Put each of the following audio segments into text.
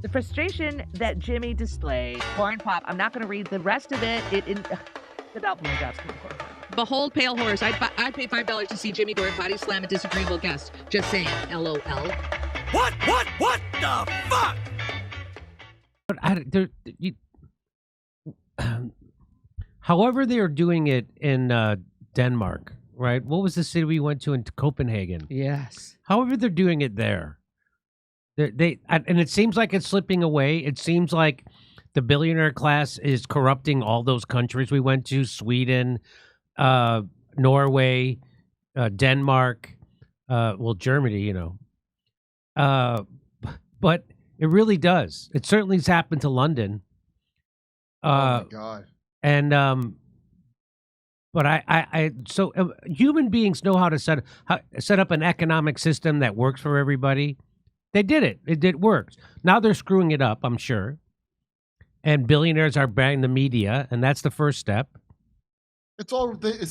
The frustration that Jimmy displayed. Cornpop. I'm not going to read the rest of it. About me, that's Behold, pale horse. I'd pay $5 to see Jimmy Dore body slam a disagreeable guest. Just saying. LOL. What the fuck? However, they are doing it in Denmark, right? What was the city we went to in Copenhagen? Yes. However, they're doing it there. And it seems like it's slipping away. It seems like the billionaire class is corrupting all those countries we went to: Sweden, Norway, Denmark, Germany. You know, but it really does. It certainly has happened to London. Oh my God. And so human beings know how to set up an economic system that works for everybody. They did it. It works. Now they're screwing it up, I'm sure. And billionaires are buying the media, and that's the first step. It's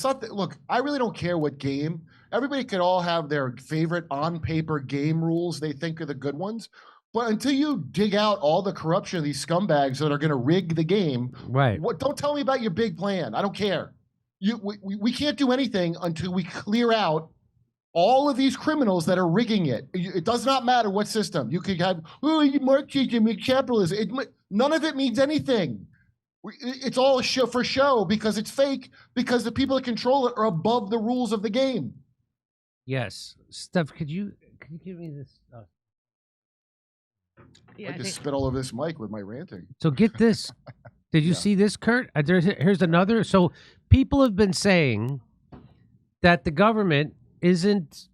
not. Look, I really don't care what game. Everybody could all have their favorite on-paper game rules they think are the good ones. But until you dig out all the corruption of these scumbags that are going to rig the game, right? Don't tell me about your big plan. I don't care. We can't do anything until we clear out all of these criminals that are rigging it. It does not matter what system. You could have, Marxism, capitalism. None of it means anything. It's all show for show because it's fake, because the people that control it are above the rules of the game. Yes. Steph, could you give me this? I just spit all over this mic with my ranting. So get this. Did you see this, Kurt? Here's another. So people have been saying that the government isn't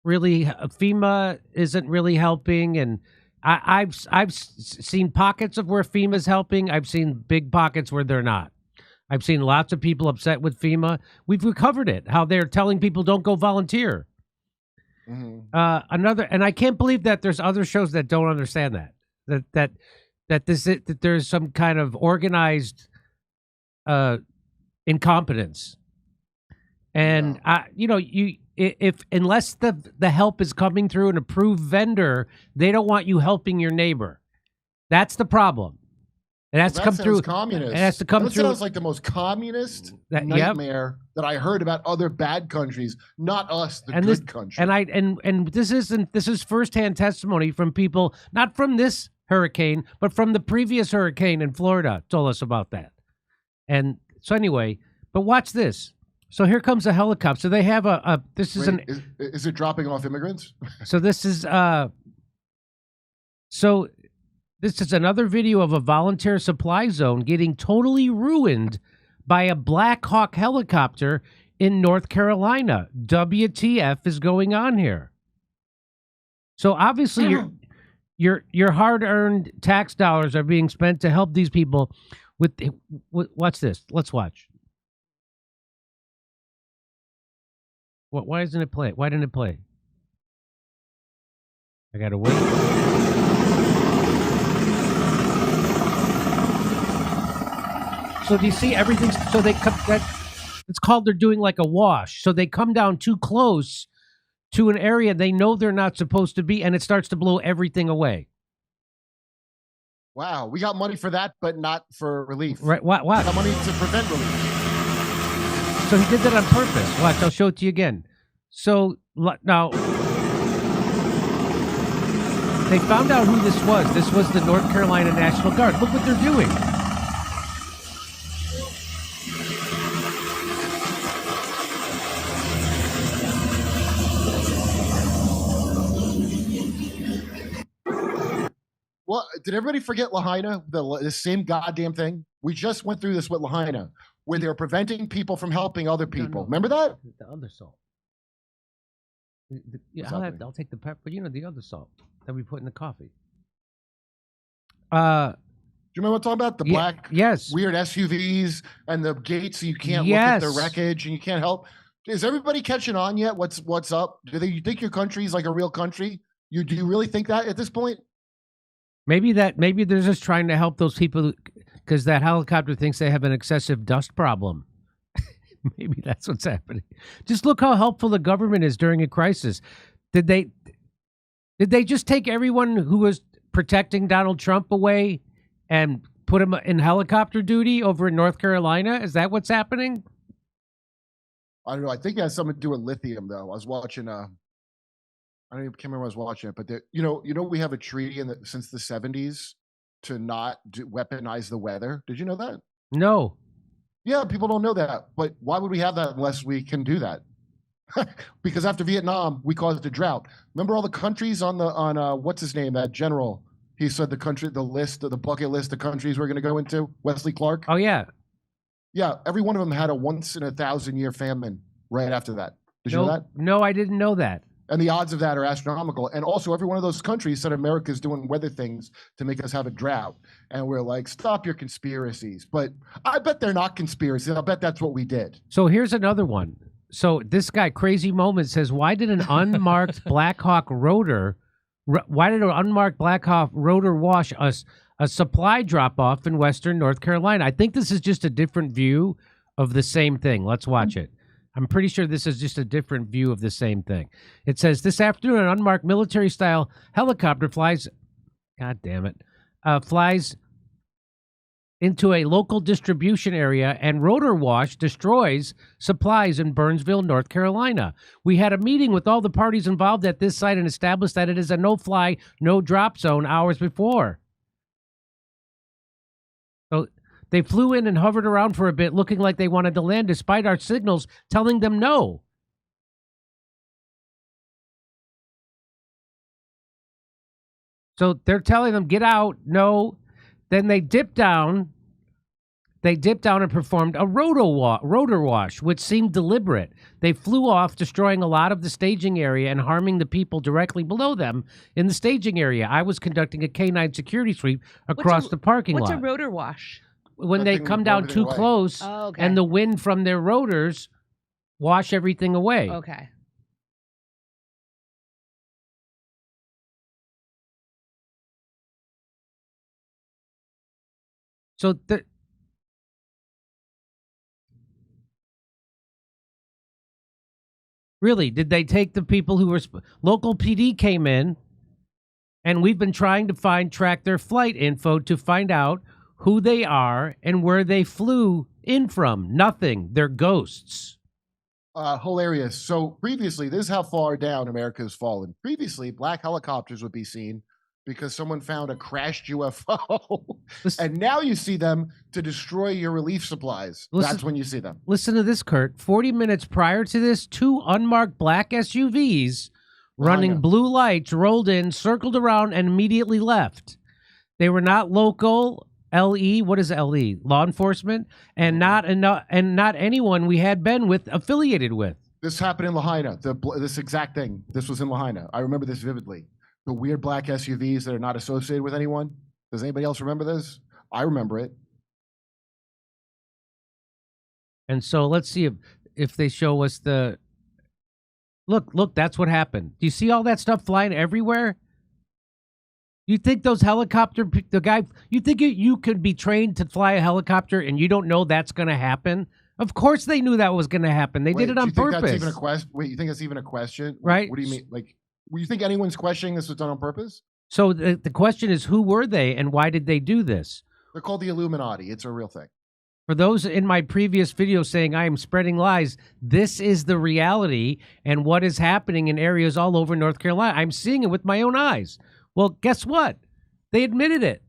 really, FEMA isn't really helping, and I've seen pockets of where FEMA's helping. I've seen big pockets where they're not. I've seen lots of people upset with FEMA. We've covered it, how they're telling people don't go volunteer. Mm-hmm. And I can't believe that there's other shows that don't understand that there's some kind of organized incompetence. And unless the help is coming through an approved vendor, they don't want you helping your neighbor. That's the problem. It has to come through. Communist. It has to come through. That sounds like the most communist nightmare that I heard about other bad countries, not us, the good country. And this is firsthand testimony from people, not from this hurricane, but from the previous hurricane in Florida. Told us about that. So anyway, but watch this. So here comes a helicopter. So they have is it dropping off immigrants? So this is this is another video of a volunteer supply zone getting totally ruined by a Black Hawk helicopter in North Carolina. WTF is going on here? So obviously your hard-earned tax dollars are being spent to help these people with what's this? Let's watch. Why doesn't it play? Why didn't it play? I gotta wait. So do you see everything? So they come. It's called they're doing like a wash. So they come down too close to an area they know they're not supposed to be, and it starts to blow everything away. Wow, we got money for that, but not for relief. Right? What? We got money to prevent relief. So he did that on purpose. Watch, I'll show it to you again. So now they found out who this was. This was the North Carolina National Guard. Look what they're doing. Well, did everybody forget Lahaina? The same goddamn thing? We just went through this with Lahaina, where they were preventing people from helping other people. No. Remember that? The other salt. I'll take the pepper, but the other salt that we put in the coffee. Do you remember what I'm talking about? The black, yes, weird SUVs and the gates, so you can't look at the wreckage and you can't help. Is everybody catching on yet? What's up? You think your country's like a real country? Do you really think that at this point? Maybe they're just trying to help those people because that helicopter thinks they have an excessive dust problem. Maybe that's what's happening. Just look how helpful the government is during a crisis. Did they just take everyone who was protecting Donald Trump away and put him in helicopter duty over in North Carolina? Is that what's happening? I don't know. I think it has something to do with lithium, though. I was watching. I don't even can't remember when I was watching it, but we have a treaty since the 70s to not weaponize the weather. Did you know that? No. Yeah, people don't know that. But why would we have that unless we can do that? Because after Vietnam, we caused a drought. Remember all the countries on what's his name? That general. He said the bucket list of countries we're going to go into. Wesley Clark. Oh yeah. Yeah, every one of them had a once in 1,000-year famine right after that. Did you know that? No, I didn't know that. And the odds of that are astronomical. And also, every one of those countries said America's doing weather things to make us have a drought. And we're like, stop your conspiracies. But I bet they're not conspiracies. I bet that's what we did. So here's another one. So this guy, Crazy Moment, says, why did an unmarked Black Hawk rotor wash us a supply drop-off in western North Carolina? I think this is just a different view of the same thing. Let's watch it. I'm pretty sure this is just a different view of the same thing. It says, this afternoon, an unmarked military-style helicopter flies into a local distribution area, and rotor wash destroys supplies in Burnsville, North Carolina. We had a meeting with all the parties involved at this site and established that it is a no-fly, no-drop zone hours before. So they flew in and hovered around for a bit, looking like they wanted to land, despite our signals telling them no. So they're telling them, get out, no. Then they dipped down. They dipped down and performed a rotor wash, which seemed deliberate. They flew off, destroying a lot of the staging area and harming the people directly below them in the staging area. I was conducting a K-9 security sweep across the parking lot. What's a rotor wash? When they come down too close, and the wind from their rotors wash everything away. Okay. So really, did they take the people who were local PD came in, and we've been trying to track their flight info to find out who they are and where they flew in from. Nothing. They're ghosts. Hilarious. So previously, this is how far down America has fallen. Previously, black helicopters would be seen because someone found a crashed UFO. And now you see them to destroy your relief supplies. That's when you see them. Listen to this, Kurt. 40 minutes prior to this, 2 unmarked black SUVs running blue lights rolled in, circled around, and immediately left. They were not local LE. What is LE? Law enforcement, and not anyone we had been affiliated with. This happened in Lahaina. This exact thing. This was in Lahaina. I remember this vividly. The weird black SUVs that are not associated with anyone. Does anybody else remember this? I remember it. And so let's see if they show us the look. That's what happened. Do you see all that stuff flying everywhere? You think those you think you could be trained to fly a helicopter and you don't know that's going to happen? Of course they knew that was going to happen. They did it on purpose. That's even a question? Wait, you think that's even a question? Right. What do you mean? Like, you think anyone's questioning this was done on purpose? So the question is, who were they and why did they do this? They're called the Illuminati. It's a real thing. For those in my previous video saying I am spreading lies, this is the reality and what is happening in areas all over North Carolina. I'm seeing it with my own eyes. Well, guess what? They admitted it.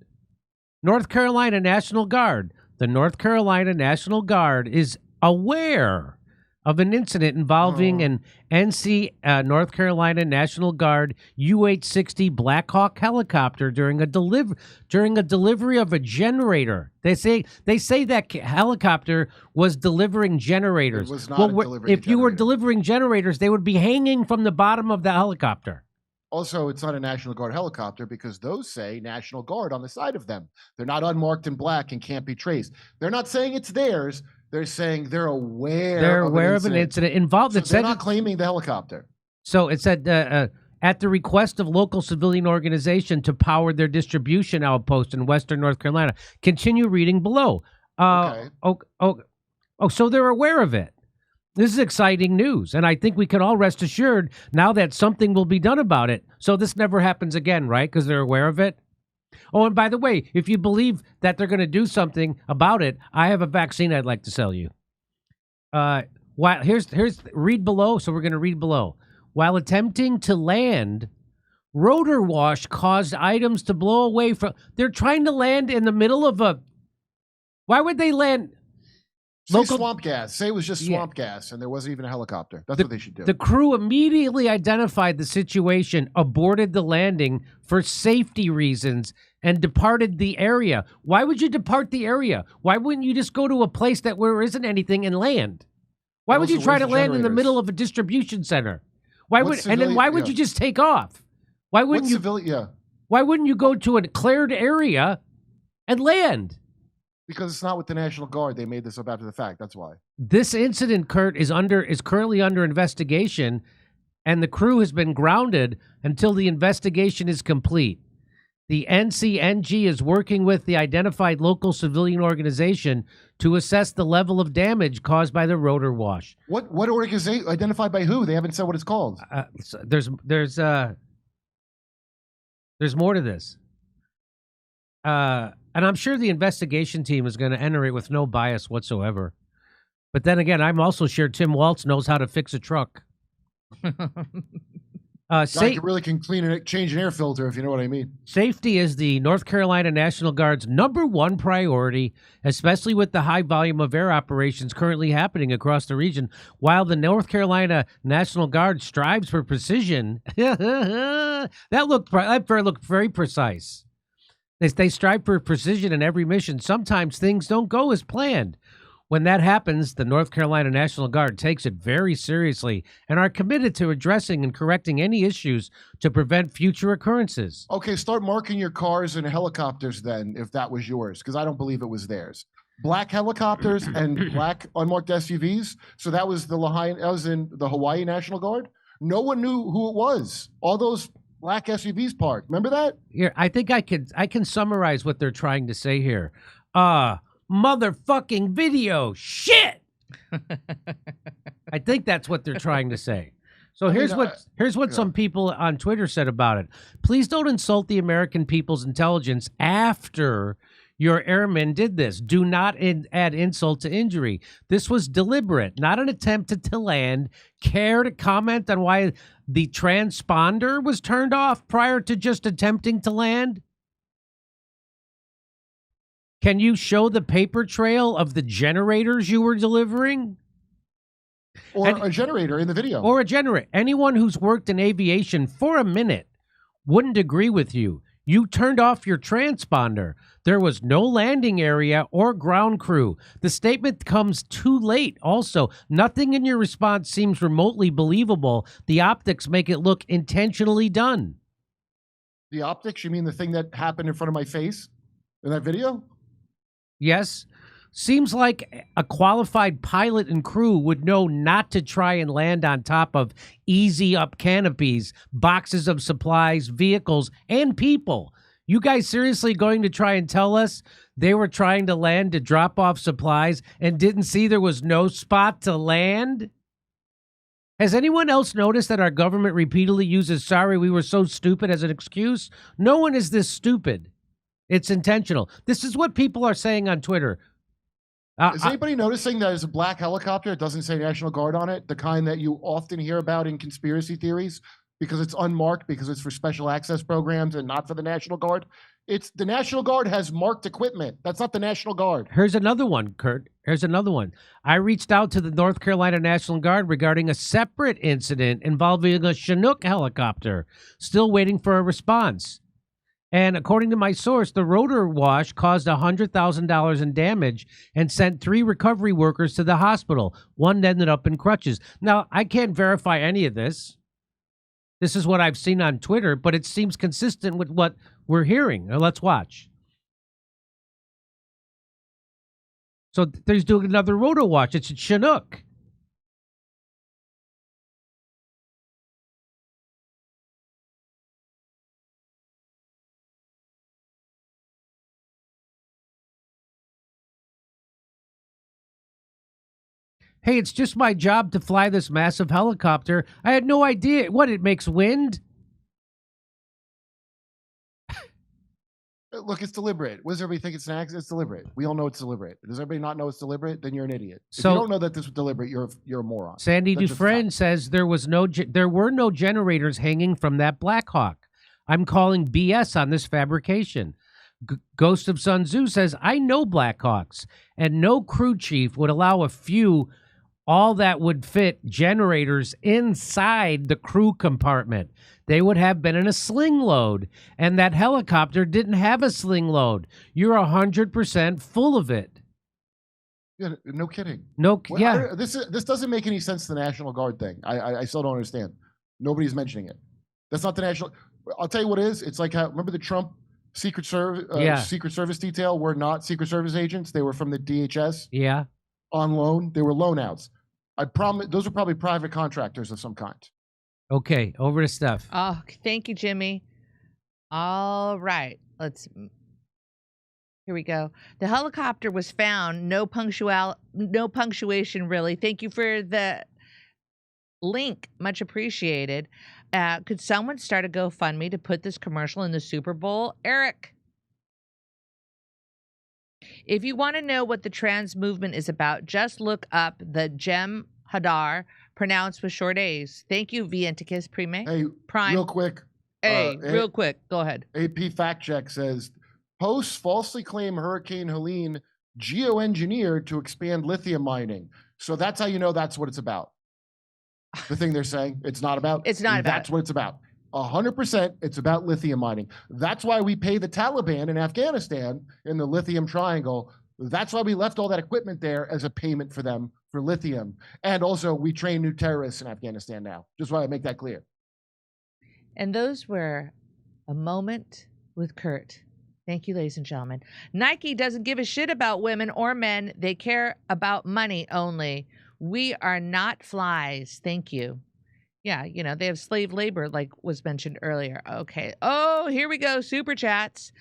North Carolina National Guard. The North Carolina National Guard is aware of an incident involving an NC North Carolina National Guard UH-60 Black Hawk helicopter during a delivery of a generator. They say that helicopter was delivering generators. It was not delivering if you were delivering generators, they would be hanging from the bottom of the helicopter. Also, it's not a National Guard helicopter because those say National Guard on the side of them. They're not unmarked in black and can't be traced. They're not saying it's theirs. They're saying they're aware. They're aware of an incident involved. So they're not claiming the helicopter. So it said at the request of local civilian organization to power their distribution outpost in western North Carolina. Continue reading below. Okay. So they're aware of it. This is exciting news, and I think we can all rest assured now that something will be done about it. So this never happens again, right? Because they're aware of it? Oh, and by the way, if you believe that they're going to do something about it, I have a vaccine I'd like to sell you. Here's read below. So we're going to read below. While attempting to land, rotor wash caused items to blow away from. They're trying to land in the middle of a. Why would they land? Say swamp gas. Say it was just swamp gas, and there wasn't even a helicopter. That's what they should do. The crew immediately identified the situation, aborted the landing for safety reasons, and departed the area. Why would you depart the area? Why wouldn't you just go to a place where isn't anything and land? Why would you try to land in the middle of a distribution center? Why would you just take off? Why wouldn't you? Why wouldn't you go to a cleared area and land? Because it's not with the National Guard. They made this up after the fact. That's why. This incident, Kurt, is currently under investigation, and the crew has been grounded until the investigation is complete. The NCNG is working with the identified local civilian organization to assess the level of damage caused by the rotor wash. What organization? Identified by who? They haven't said what it's called. There's more to this. And I'm sure the investigation team is going to enter it with no bias whatsoever. But then again, I'm also sure Tim Waltz knows how to fix a truck. Really can change an air filter, if you know what I mean. Safety is the North Carolina National Guard's #1 priority, especially with the high volume of air operations currently happening across the region. While the North Carolina National Guard strives for precision, that looked very precise. They strive for precision in every mission. Sometimes things don't go as planned. When that happens, the North Carolina National Guard takes it very seriously and are committed to addressing and correcting any issues to prevent future occurrences. Okay, start marking your cars and helicopters then, if that was yours, because I don't believe it was theirs. Black helicopters and black unmarked SUVs. So that was in the Hawaii National Guard. No one knew who it was. All those black SUVs parked. Remember that? Here, I think I can summarize what they're trying to say here. Motherfucking video shit. I think that's what they're trying to say. So here's what some people on Twitter said about it. Please don't insult the American people's intelligence after your airmen did this. Do not add insult to injury. This was deliberate, not an attempt to land. Care to comment on why the transponder was turned off prior to just attempting to land? Can you show the paper trail of the generators you were delivering? Or a generator in the video. Or a generator. Anyone who's worked in aviation for a minute wouldn't agree with you. You turned off your transponder. There was no landing area or ground crew. The statement comes too late. Also, nothing in your response seems remotely believable. The optics make it look intentionally done. The optics? You mean the thing that happened in front of my face in that video? Yes. Seems like a qualified pilot and crew would know not to try and land on top of easy up canopies, boxes of supplies, vehicles, and people. You guys seriously going to try and tell us they were trying to land to drop off supplies and didn't see there was no spot to land? Has anyone else noticed that our government repeatedly uses "sorry, we were so stupid" as an excuse? No one is this stupid. It's intentional. This is what people are saying on Twitter. Is anybody noticing that there's a black helicopter? It doesn't say National Guard on it, the kind that you often hear about in conspiracy theories, because it's unmarked, because it's for special access programs and not for the National Guard. It's the National Guard has marked equipment. That's not the National Guard. Here's another one, Kurt. Here's another one. I reached out to the North Carolina National Guard regarding a separate incident involving a Chinook helicopter. Still waiting for a response. And according to my source, the rotor wash caused $100,000 in damage and sent 3 recovery workers to the hospital. One ended up in crutches. Now, I can't verify any of this. This is what I've seen on Twitter, but it seems consistent with what we're hearing. Now, let's watch. So there's doing another rotor wash. It's a Chinook. Hey, it's just my job to fly this massive helicopter. I had no idea. What, it makes wind? Look, it's deliberate. What does everybody think it's an accident? It's deliberate. We all know it's deliberate. Does everybody not know it's deliberate? Then you're an idiot. If So- you don't know that this was deliberate, you're a moron. Sandy That's just Dufresne fact. says there were no generators hanging from that Black Hawk. I'm calling BS on this fabrication. Ghost of Sun Tzu says, I know Black Hawks, and no crew chief would allow a few, all that would fit generators inside the crew compartment. They would have been in a sling load, and that helicopter didn't have a sling load. You're 100% full of it. Yeah, no kidding. No, Well, yeah. this doesn't make any sense. The National Guard thing. I still don't understand. Nobody's mentioning it. That's not the National. I'll tell you what it is. It's like how, remember the Trump Secret Service detail were not Secret Service agents. They were from the DHS Yeah. on loan. They were loan outs. I promise those are probably private contractors of some kind. Okay, over to Steph. Oh, thank you, Jimmy. All right, here we go. The helicopter was found. No punctuation, really. Thank you for the link. Much appreciated. Could someone start a GoFundMe to put this commercial in the Super Bowl? Eric. If you want to know what the trans movement is about, just look up the Gem Hadar, pronounced with short A's. Thank you, Vienticus Prime. Hey, Prime. real quick. Real quick. Go ahead. AP fact check says posts falsely claim Hurricane Helene geoengineered to expand lithium mining. So that's how you know that's what it's about. The thing they're saying it's not about. It's not about. That's what it's about. 100%. It's about lithium mining. That's why we pay the Taliban in Afghanistan in the lithium triangle. That's why we left all that equipment there as a payment for them for lithium. And also we train new terrorists in Afghanistan now. Just want to make that clear. And those were a moment with Kurt. Thank you, ladies and gentlemen. Nike doesn't give a shit about women or men. They care about money only. We are not flies. Thank you. Yeah, you know, they have slave labor, like was mentioned earlier. Okay. Oh, here we go. Super chats.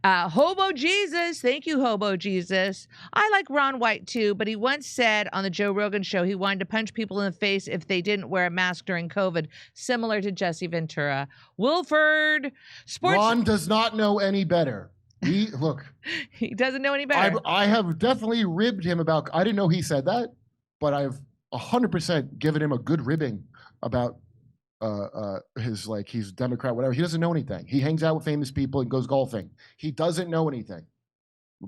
Hobo Jesus. Thank you, Hobo Jesus. I like Ron White too, but he once said on the Joe Rogan show he wanted to punch people in the face if they didn't wear a mask during COVID, similar to Jesse Ventura. Wilford. Sports. Ron does not know any better. Look. He doesn't know any better. I have definitely ribbed him about. I didn't know he said that, but I've 100% given him a good ribbing about his, like, he's Democrat, whatever. He doesn't know anything. He hangs out with famous people and goes golfing. He doesn't know anything.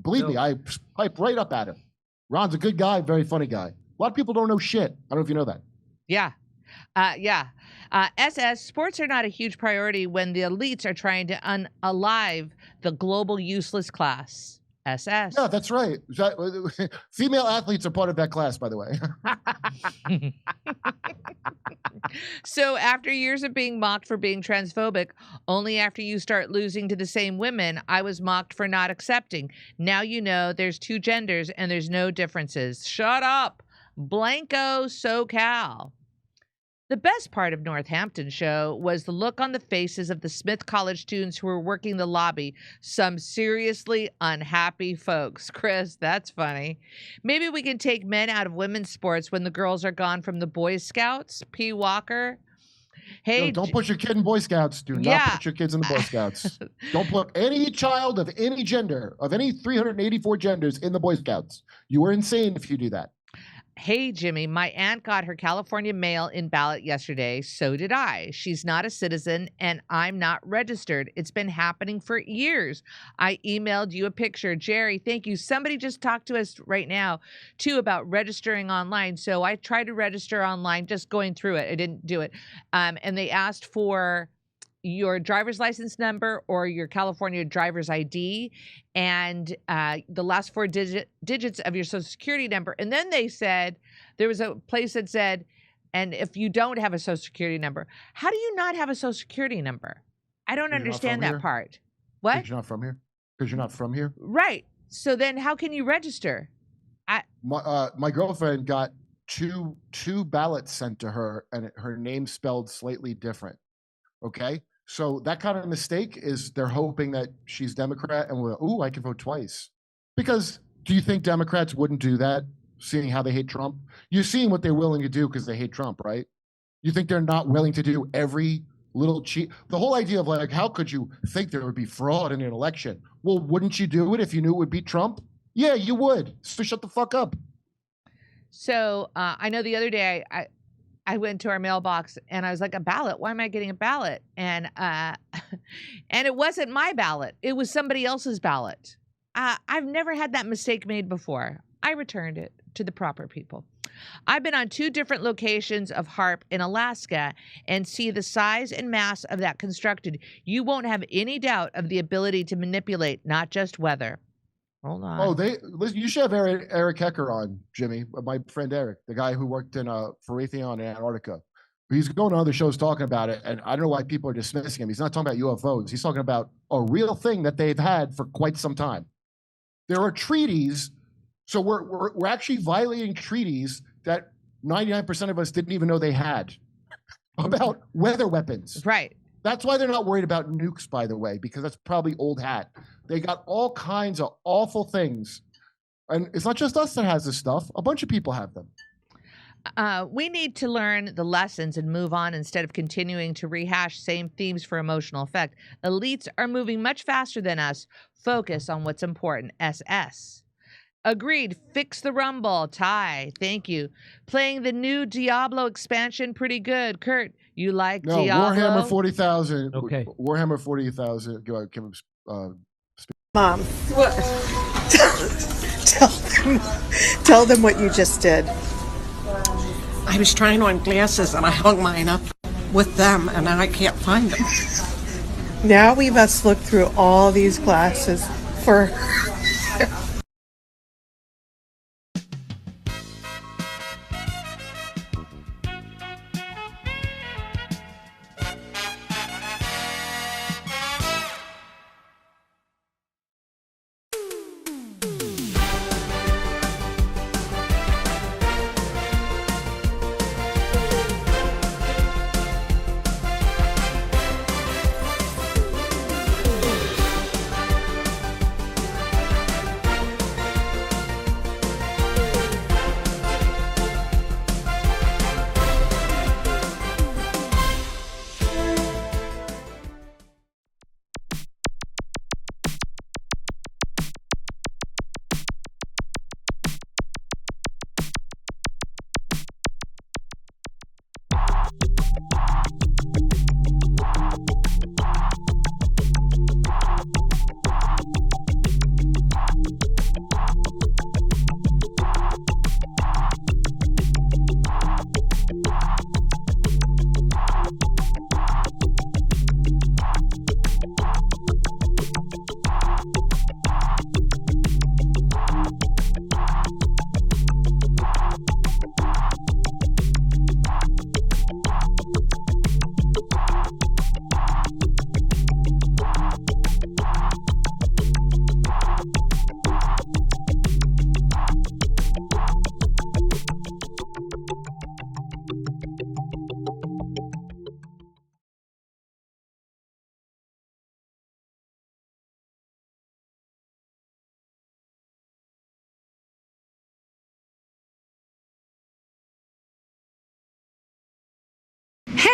Believe me, I pipe right up at him. Ron's a good guy, very funny guy. A lot of people don't know shit. I don't know if you know that. Yeah. SS, sports are not a huge priority when the elites are trying to unalive the global useless class. SS. Yeah, that's right. Female athletes are part of that class, by the way. So after years of being mocked for being transphobic, only after you start losing to the same women, I was mocked for not accepting. Now you know there's two genders and there's no differences. Shut up. Blanco SoCal. The best part of Northampton show was the look on the faces of the Smith College students who were working the lobby. Some seriously unhappy folks. Chris, that's funny. Maybe we can take men out of women's sports when the girls are gone from the Boy Scouts. P. Walker. Hey, No, don't put your kid in Boy Scouts. Do not Yeah. put your kids in the Boy Scouts. Don't put any child of any gender, of any 384 genders in the Boy Scouts. You are insane if you do that. Hey, Jimmy, my aunt got her California mail in ballot yesterday. So did I. She's not a citizen and I'm not registered. It's been happening for years. I emailed you a picture. Jerry, thank you. Somebody just talked to us right now, too, about registering online. So I tried to register online, just going through it. I didn't do it. And they asked for your driver's license number or your California driver's ID and the last four digits of your social security number. And then they said, there was a place that said, and if you don't have a social security number, how do you not have a social security number? I don't You're not understand from that here? part. What? Because you're not from here? Because you're not from here? Right. So then how can you register? My girlfriend got two ballots sent to her and her name spelled slightly different. Okay? So that kind of mistake is they're hoping that she's Democrat and I can vote twice. Because do you think Democrats wouldn't do that, seeing how they hate Trump? You're seeing what they're willing to do because they hate Trump, right? You think they're not willing to do every little cheat. The whole idea of like, how could you think there would be fraud in an election? Well, wouldn't you do it if you knew it would beat Trump? Yeah, you would. So shut the fuck up. So I know the other day I went to our mailbox and I was like, a ballot? Why am I getting a ballot? And and it wasn't my ballot. It was somebody else's ballot. I've never had that mistake made before. I returned it to the proper people. I've been on 2 different locations of HARP in Alaska and see the size and mass of that constructed. You won't have any doubt of the ability to manipulate, not just weather. Hold on. Oh, listen, you should have Eric Hecker on, Jimmy, my friend Eric, the guy who worked in for Raytheon in Antarctica. He's going on other shows talking about it, and I don't know why people are dismissing him. He's not talking about UFOs. He's talking about a real thing that they've had for quite some time. There are treaties. So we're actually violating treaties that 99% of us didn't even know they had about weather weapons. Right. That's why they're not worried about nukes, by the way, because that's probably old hat. They got all kinds of awful things. And it's not just us that has this stuff. A bunch of people have them. We need to learn the lessons and move on instead of continuing to rehash same themes for emotional effect. Elites are moving much faster than us. Focus on what's important. SS. Agreed. Fix the Rumble. Ty, thank you. Playing the new Diablo expansion pretty good. Kurt, you like Diablo? Warhammer 40,000. Okay. Warhammer 40,000. Mom, what? tell them what you just did. I was trying on glasses and I hung mine up with them and now I can't find them. Now we must look through all these glasses for...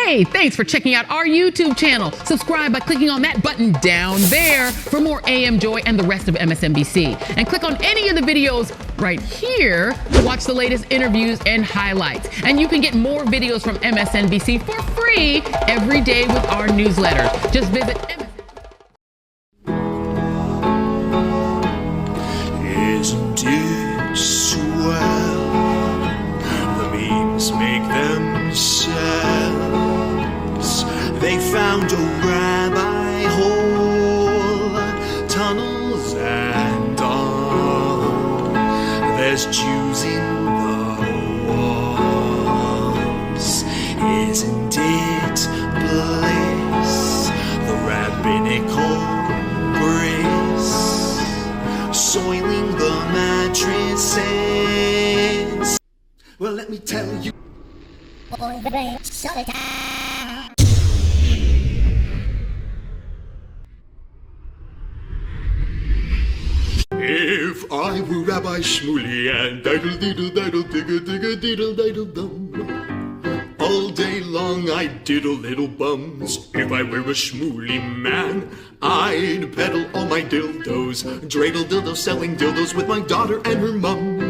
Hey, thanks for checking out our YouTube channel. Subscribe by clicking on that button down there for more AM Joy and the rest of MSNBC. And click on any of the videos right here to watch the latest interviews and highlights. And you can get more videos from MSNBC for free every day with our newsletter. Just visit Isn't it swell? The memes make themselves. They found a rabbi hole, tunnels and all. There's Jews in the walls. Isn't it bliss? The rabbinical grace soiling the mattresses. Well, let me tell you. If I were Rabbi Shmuley and diddle diddle diddle digga digga diddle diddle dum, all day long I diddle little bums. If I were a schmooly man, I'd peddle all my dildos, dreidel dildos, selling dildos with my daughter and her mum.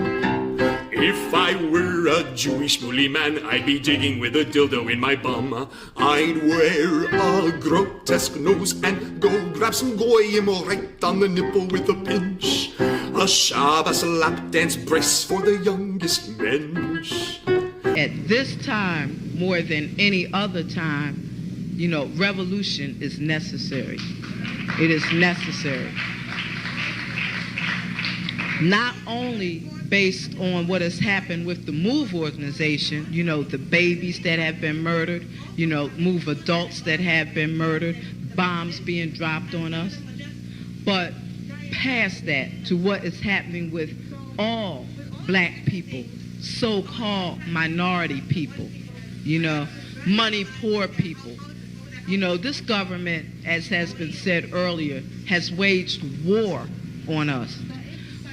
If I were a Jewish schmooly man, I'd be digging with a dildo in my bum. I'd wear a grotesque nose and go grab some goyim right on the nipple with a pinch. A Shabbos lap dance brace for the youngest mensch. At this time, more than any other time, you know, revolution is necessary. It is necessary. Not only based on what has happened with the MOVE organization, you know, the babies that have been murdered, you know, MOVE adults that have been murdered, bombs being dropped on us, but past that to what is happening with all black people, so-called minority people, you know, money poor people. You know, this government, as has been said earlier, has waged war on us.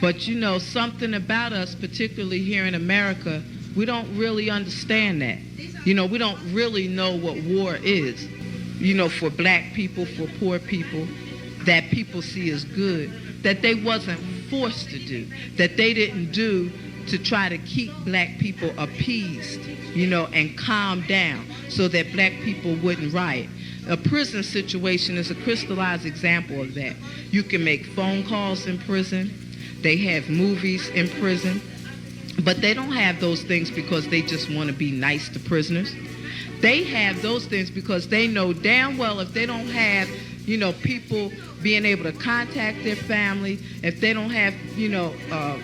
But you know, something about us, particularly here in America, we don't really understand that. You know, we don't really know what war is. You know, for black people, for poor people, that people see as good, that they wasn't forced to do, that they didn't do to try to keep black people appeased, you know, and calm down so that black people wouldn't riot. A prison situation is a crystallized example of that. You can make phone calls in prison. They have movies in prison. But they don't have those things because they just want to be nice to prisoners. They have those things because they know damn well if they don't have, you know, people being able to contact their family, if they don't have, you know,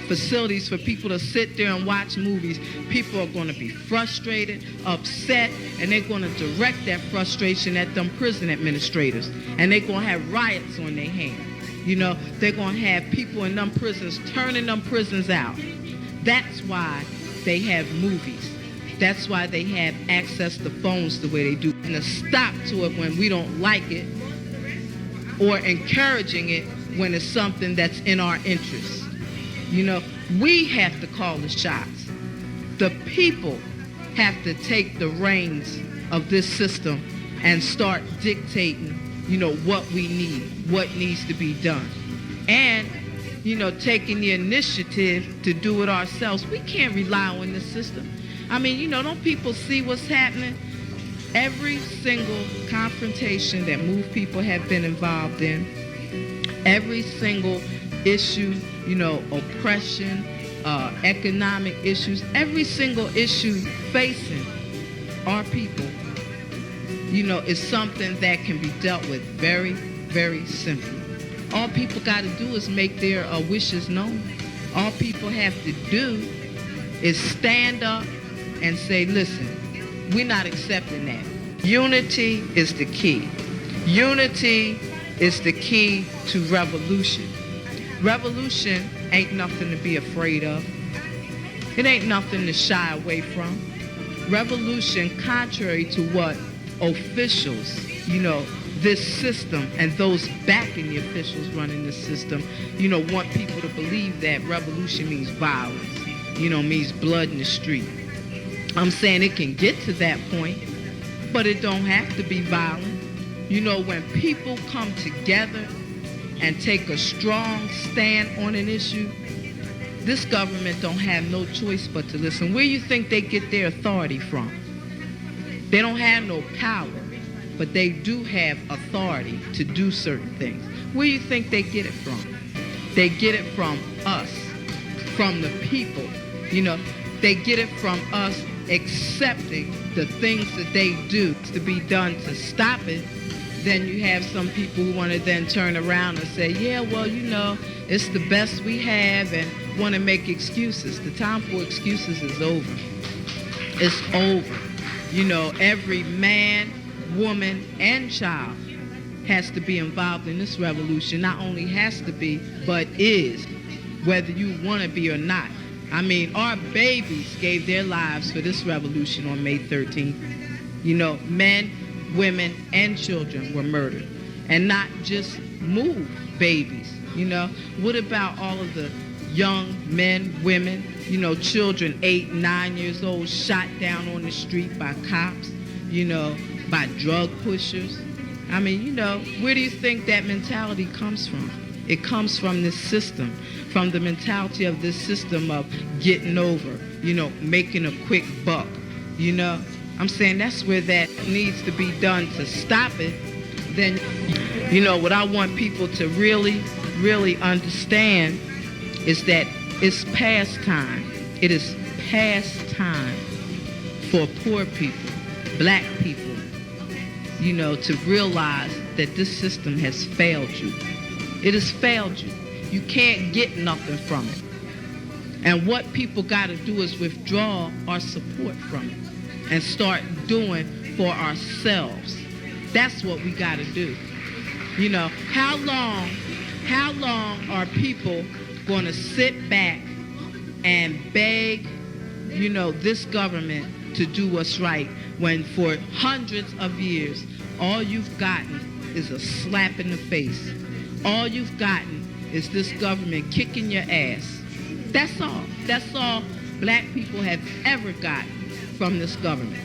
facilities for people to sit there and watch movies, people are going to be frustrated, upset, and they're going to direct that frustration at them prison administrators. And they're going to have riots on their hands. You know, they're going to have people in them prisons turning them prisons out. That's why they have movies. That's why they have access to phones the way they do. And a stop to it when we don't like it, or encouraging it when it's something that's in our interest. You know, we have to call the shots. The people have to take the reins of this system and start dictating, you know, what we need, what needs to be done. And, you know, taking the initiative to do it ourselves. We can't rely on this system. I mean, you know, don't people see what's happening? Every single confrontation that MOVE people have been involved in, every single issue, you know, oppression, economic issues, every single issue facing our people, you know, is something that can be dealt with very, very simply. All people got to do is make their wishes known. All people have to do is stand up and say, listen, we're not accepting that. Unity is the key. Unity is the key to revolution. Revolution ain't nothing to be afraid of. It ain't nothing to shy away from. Revolution, contrary to what officials, you know, this system and those backing the officials running this system, you know, want people to believe that revolution means violence, you know, means blood in the street. I'm saying it can get to that point, but it don't have to be violent. You know, when people come together and take a strong stand on an issue, this government don't have no choice but to listen. Where you think they get their authority from? They don't have no power, but they do have authority to do certain things. Where you think they get it from? They get it from us, from the people. You know, they get it from us accepting the things that they do to be done to stop it. Then you have some people who want to then turn around and say, yeah, well, you know, it's the best we have, and want to make excuses. The time for excuses is over. It's over. You know, every man, woman, and child has to be involved in this revolution. Not only has to be, but is, whether you want to be or not. I mean, our babies gave their lives for this revolution on May 13th. You know, men, women, and children were murdered. And not just MOVE babies, you know. What about all of the young men, women, you know, children 8, 9 years old shot down on the street by cops? by drug pushers. I mean, where do you think that mentality comes from? It comes from this system, from the mentality of this system of getting over, making a quick buck, I'm saying that's where that needs to be done to stop it. Then, what I want people to really, really understand is that it's past time. It is past time for poor people, black people, to realize that this system has failed you. It has failed you. You can't get nothing from it. And what people got to do is withdraw our support from it and start doing for ourselves. That's what we got to do. How long are people going to sit back and beg, this government to do what's right when for hundreds of years, all you've gotten is a slap in the face. All you've gotten is this government kicking your ass. That's all. That's all black people have ever gotten from this government.